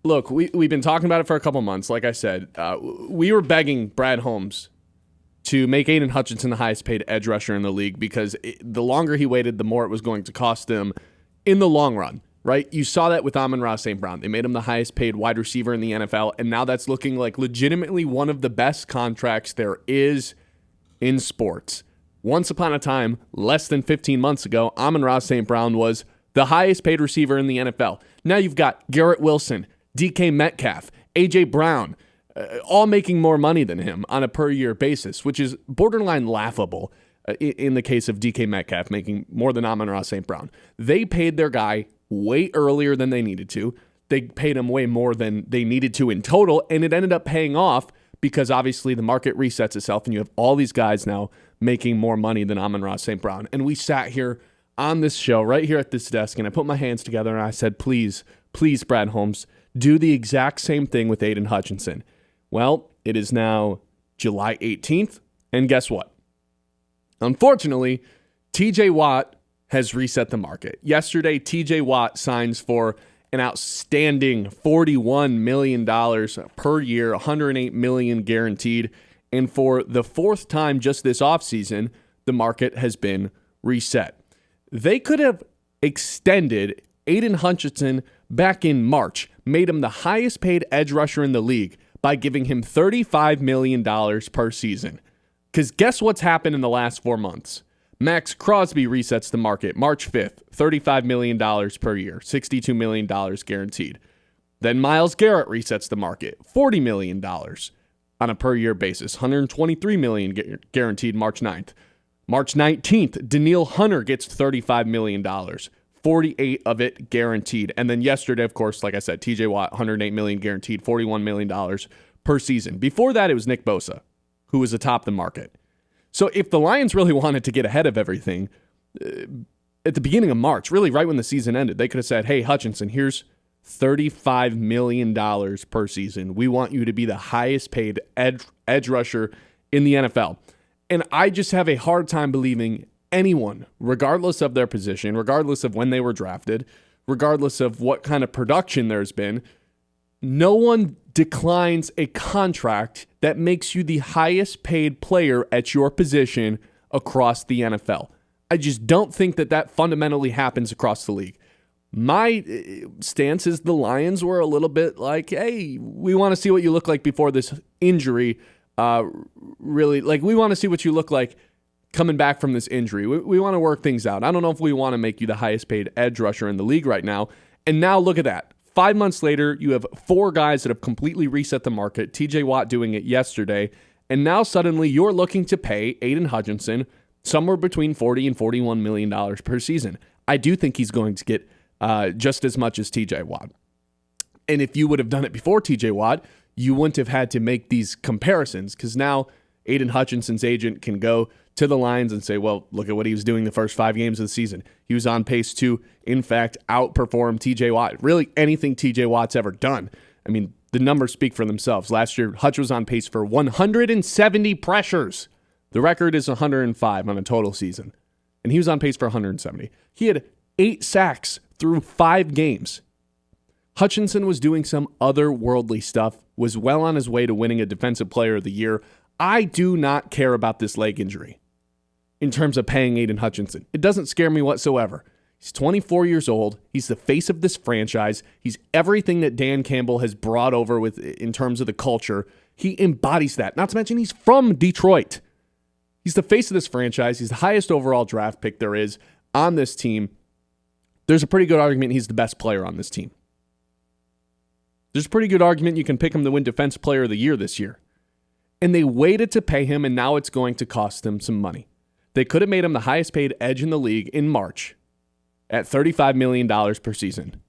Look, we've been talking about it for a couple months. Like I said, we were begging Brad Holmes to make AIDAN Hutchinson the highest paid edge rusher in the league because the longer he waited, the more it was going to cost him in the long run, right? You saw that with Amon-Ra St. Brown. They made him the highest paid wide receiver in the NFL, and now that's looking like legitimately one of the best contracts there is in sports. Once upon a time, less than 15 months ago, Amon-Ra St. Brown was the highest paid receiver in the NFL. Now you've got Garrett Wilson, DK Metcalf, AJ Brown, all making more money than him on a per-year basis, which is borderline laughable in the case of DK Metcalf making more than Amon-Ra St. Brown. They paid their guy way earlier than they needed to. They paid him way more than they needed to in total, and it ended up paying off because obviously the market resets itself and you have all these guys now making more money than Amon-Ra St. Brown. And we sat here on this show right here at this desk, and I put my hands together and I said, please, Brad Holmes, do the exact same thing with AIDAN Hutchinson. Well, it is now July 18th, and guess what? Unfortunately, TJ Watt has reset the market. Yesterday, TJ Watt signs for an outstanding $41 million per year, $108 million guaranteed, and for the fourth time just this offseason, the market has been reset. They could have extended AIDAN Hutchinson back in March, made him the highest paid edge rusher in the league by giving him $35 million per season. Because guess what's happened in the last 4 months? Max Crosby resets the market March 5th, $35 million per year, $62 million guaranteed. Then Myles Garrett resets the market, $40 million on a per year basis, $123 million guaranteed March 9th. March 19th, Danielle Hunter gets $35 million, 48 of it guaranteed. And then yesterday, of course, like I said, TJ Watt, $108 million guaranteed, $41 million per season. Before that, it was Nick Bosa, who was atop the market. So if the Lions really wanted to get ahead of everything, at the beginning of March, really right when the season ended, they could have said, hey, Hutchinson, here's $35 million per season. We want you to be the highest paid edge rusher in the NFL. And I just have a hard time believing anyone, regardless of their position, regardless of when they were drafted, regardless of what kind of production there's been, no one declines a contract that makes you the highest paid player at your position across the NFL. I just don't think that fundamentally happens across the league. My stance is the Lions were a little bit like, hey, we want to see what you look like before this injury. Really, like, we want to see what you look like coming back from this injury. We want to work things out. I don't know if we want to make you the highest paid edge rusher in the league right now. And now look at that. 5 months later, you have 4 guys that have completely reset the market. TJ Watt doing it yesterday. And now suddenly you're looking to pay AIDAN Hutchinson somewhere between $40 and $41 million per season. I do think he's going to get just as much as TJ Watt. And if you would have done it before TJ Watt, you wouldn't have had to make these comparisons, because now AIDAN Hutchinson's agent can go to the Lions and say, well, look at what he was doing the first 5 games of the season. He was on pace to, in fact, outperform TJ Watt. Really anything TJ Watt's ever done. I mean, the numbers speak for themselves. Last year, Hutch was on pace for 170 pressures. The record is 105 on a total season. And he was on pace for 170. He had 8 sacks through 5 games. Hutchinson was doing some otherworldly stuff, was well on his way to winning a Defensive Player of the Year. I do not care about this leg injury in terms of paying AIDAN Hutchinson. It doesn't scare me whatsoever. He's 24 years old. He's the face of this franchise. He's everything that Dan Campbell has brought over with in terms of the culture. He embodies that. Not to mention he's from Detroit. He's the face of this franchise. He's the highest overall draft pick there is on this team. There's a pretty good argument he's the best player on this team. There's a pretty good argument you can pick him to win Defensive Player of the Year this year. And they waited to pay him, and now it's going to cost them some money. They could have made him the highest paid edge in the league in March at $35 million per season.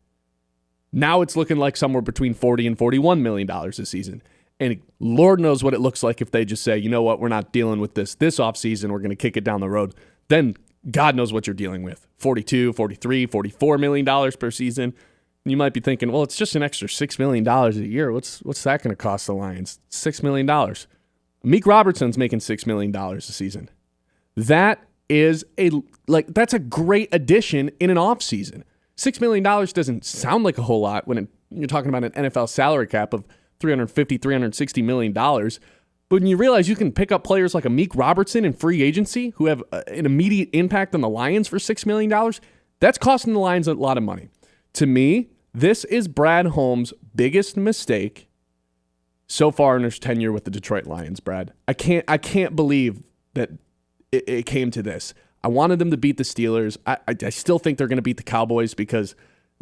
Now it's looking like somewhere between $40 and $41 million a season. And Lord knows what it looks like if they just say, you know what, we're not dealing with this offseason, we're going to kick it down the road. Then God knows what you're dealing with. $42, $43, $44 million per season. You might be thinking, well, it's just an extra $6 million a year. What's that going to cost the Lions? $6 million. Meek Robertson's making $6 million a season. That's a great addition in an offseason. $6 million doesn't sound like a whole lot when you're talking about an NFL salary cap of $350, $360 million. But when you realize you can pick up players like Amik Robertson in free agency who have an immediate impact on the Lions for $6 million, that's costing the Lions a lot of money. To me, this is Brad Holmes' biggest mistake so far in his tenure with the Detroit Lions, Brad. I can't believe that it came to this. I wanted them to beat the Steelers. I still think they're going to beat the Cowboys because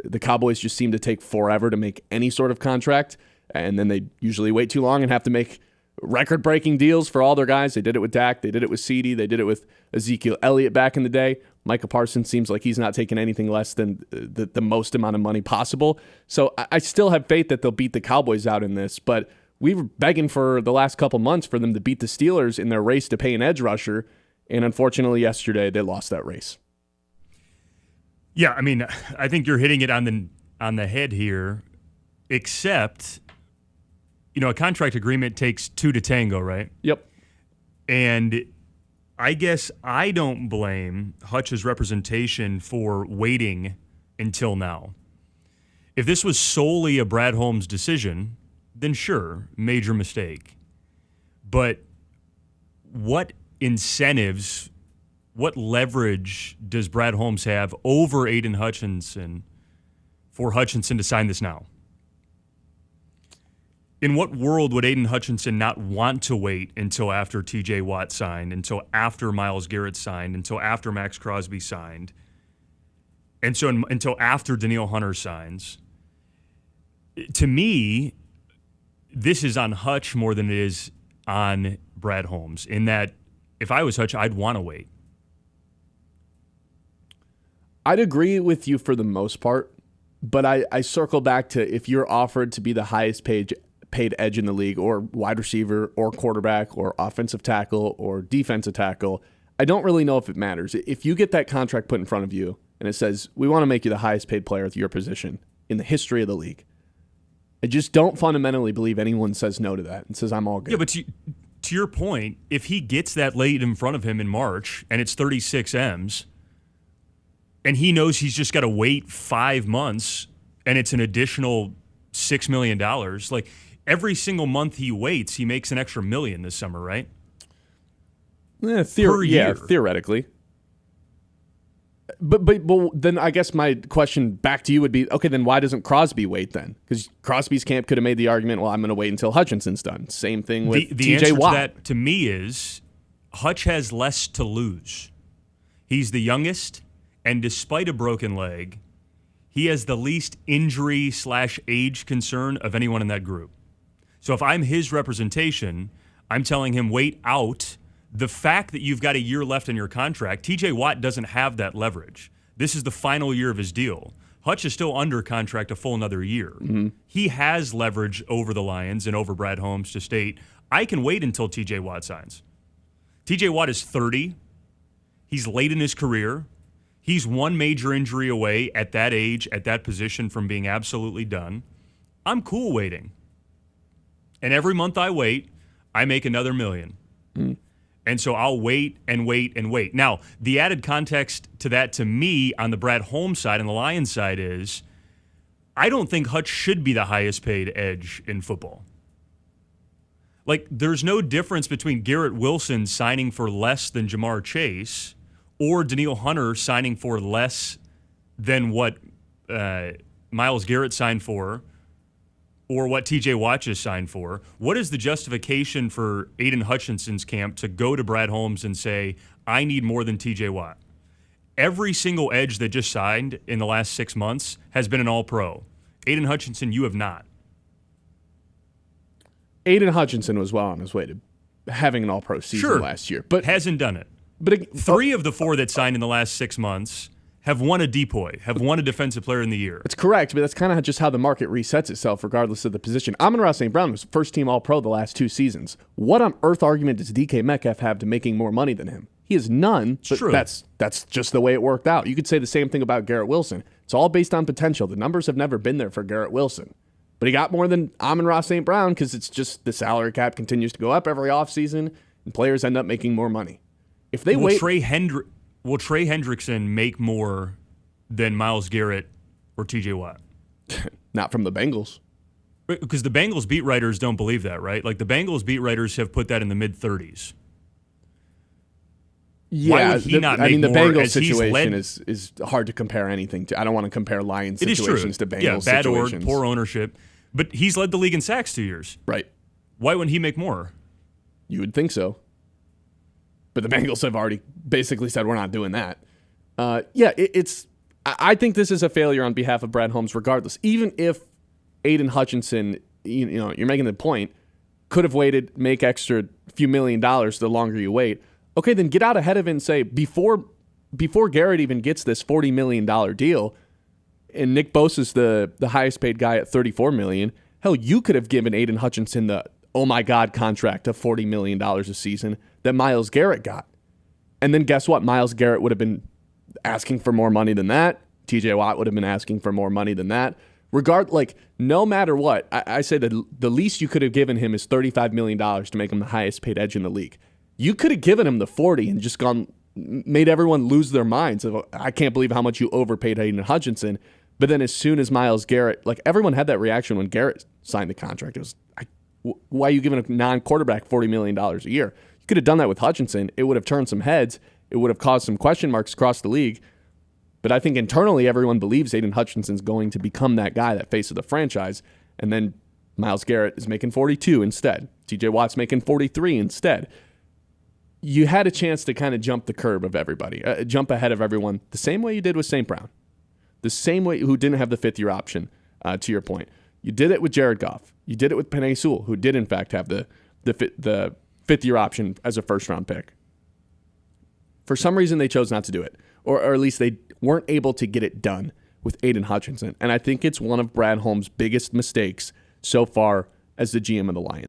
the Cowboys just seem to take forever to make any sort of contract, and then they usually wait too long and have to make record-breaking deals for all their guys. They did it with Dak. They did it with CeeDee. They did it with Ezekiel Elliott back in the day. Micah Parsons seems like he's not taking anything less than the most amount of money possible. So I still have faith that they'll beat the Cowboys out in this, but we were begging for the last couple months for them to beat the Steelers in their race to pay an edge rusher, and unfortunately yesterday they lost that race. Yeah, I mean, I think you're hitting it on the head here, except, a contract agreement takes two to tango, right? Yep. And I guess I don't blame Hutch's representation for waiting until now. If this was solely a Brad Holmes decision, then sure, major mistake. But what incentives, what leverage does Brad Holmes have over AIDAN Hutchinson for Hutchinson to sign this now? In what world would AIDAN Hutchinson not want to wait until after TJ Watt signed, until after Myles Garrett signed, until after Max Crosby signed, and so until after Danielle Hunter signs? To me, this is on Hutch more than it is on Brad Holmes, in that if I was Hutch, I'd want to wait. I'd agree with you for the most part, but I circle back to if you're offered to be the highest paid edge in the league, or wide receiver, or quarterback, or offensive tackle, or defensive tackle, I don't really know if it matters. If you get that contract put in front of you and it says, we want to make you the highest paid player at your position in the history of the league, I just don't fundamentally believe anyone says no to that and says, I'm all good. Yeah, but to your point, if he gets that laid in front of him in March and it's 36 M's, and he knows he's just got to wait 5 months and it's an additional $6 million, like every single month he waits, he makes an extra $1 million this summer, right? Per year. Yeah, theoretically. But then I guess my question back to you would be, okay, then why doesn't Crosby wait then? Because Crosby's camp could have made the argument, well, I'm going to wait until Hutchinson's done. Same thing with TJ Watt. The answer to that, to me, is Hutch has less to lose. He's the youngest, and despite a broken leg, he has the least injury/age concern of anyone in that group. So if I'm his representation, I'm telling him wait out. The fact that you've got a year left in your contract, TJ Watt doesn't have that leverage. This is the final year of his deal. Hutch is still under contract a full another year. Mm-hmm. He has leverage over the Lions and over Brad Holmes to state, I can wait until TJ Watt signs. TJ Watt is 30. He's late in his career. He's one major injury away at that age, at that position, from being absolutely done. I'm cool waiting. And every month I wait, I make another $1 million. Mm. And so I'll wait and wait and wait. Now, the added context to that, to me, on the Brad Holmes side and the Lions side is, I don't think Hutch should be the highest paid edge in football. Like, there's no difference between Garrett Wilson signing for less than Jamar Chase or Danielle Hunter signing for less than what Myles Garrett signed for, or what TJ Watt just signed for. What is the justification for AIDAN Hutchinson's camp to go to Brad Holmes and say, I need more than TJ Watt? Every single edge that just signed in the last 6 months has been an all-pro. AIDAN Hutchinson, you have not. AIDAN Hutchinson was well on his way to having an all-pro season last year, but hasn't done it. But 3 of the 4 that signed in the last 6 months have won a DPOY, have won a Defensive Player in the Year. That's correct, but that's kind of just how the market resets itself regardless of the position. Amon-Ra St. Brown was first-team All-Pro the last 2 seasons. What on earth argument does DK Metcalf have to making more money than him? He has none, but true. That's just the way it worked out. You could say the same thing about Garrett Wilson. It's all based on potential. The numbers have never been there for Garrett Wilson. But he got more than Amon-Ra St. Brown because it's just the salary cap continues to go up every offseason, and players end up making more money. If they wait... Will Trey Hendrickson make more than Myles Garrett or TJ Watt? Not from the Bengals. Because the Bengals beat writers don't believe that, right? Like the Bengals beat writers have put that in the mid-30s. Yeah, why would he not make the more Bengals as he's situation led? is hard to compare anything to. I don't want to compare Lions It is true. situations to Bengals Yeah, bad situations. or poor ownership. But he's led the league in sacks 2 years. Right. Why wouldn't he make more? You would think so. But the Bengals have already basically said we're not doing that. I think this is a failure on behalf of Brad Holmes regardless. Even if Aiden Hutchinson, you're making the point, could have waited, make extra few $1 million the longer you wait. Okay, then get out ahead of it and say, before Garrett even gets this $40 million deal, and Nick Bosa's the highest paid guy at $34 million, hell, you could have given Aiden Hutchinson the oh my God contract of $40 million a season that Myles Garrett got. And then guess what? Myles Garrett would have been asking for more money than that. TJ Watt would have been asking for more money than that. No matter what, I say that the least you could have given him is $35 million to make him the highest paid edge in the league. You could have given him the 40 and just made everyone lose their minds. I can't believe how much you overpaid Aiden Hutchinson. But then as soon as Myles Garrett, everyone had that reaction when Garrett signed the contract. It was, why are you giving a non-quarterback $40 million a year? You could have done that with Hutchinson. It would have turned some heads. It would have caused some question marks across the league. But I think internally everyone believes Aiden Hutchinson's going to become that guy, that face of the franchise. And then Myles Garrett is making 42 instead. TJ Watt's making 43 instead. You had a chance to kind of jump the curb of everybody, jump ahead of everyone, the same way you did with St. Brown, the same way who didn't have the fifth-year option, to your point. You did it with Jared Goff. You did it with Penei Sewell, who did, in fact, have the fifth-year option as a first-round pick. For some reason, they chose not to do it, or at least they weren't able to get it done with Aiden Hutchinson. And I think it's one of Brad Holmes' biggest mistakes so far as the GM of the Lions.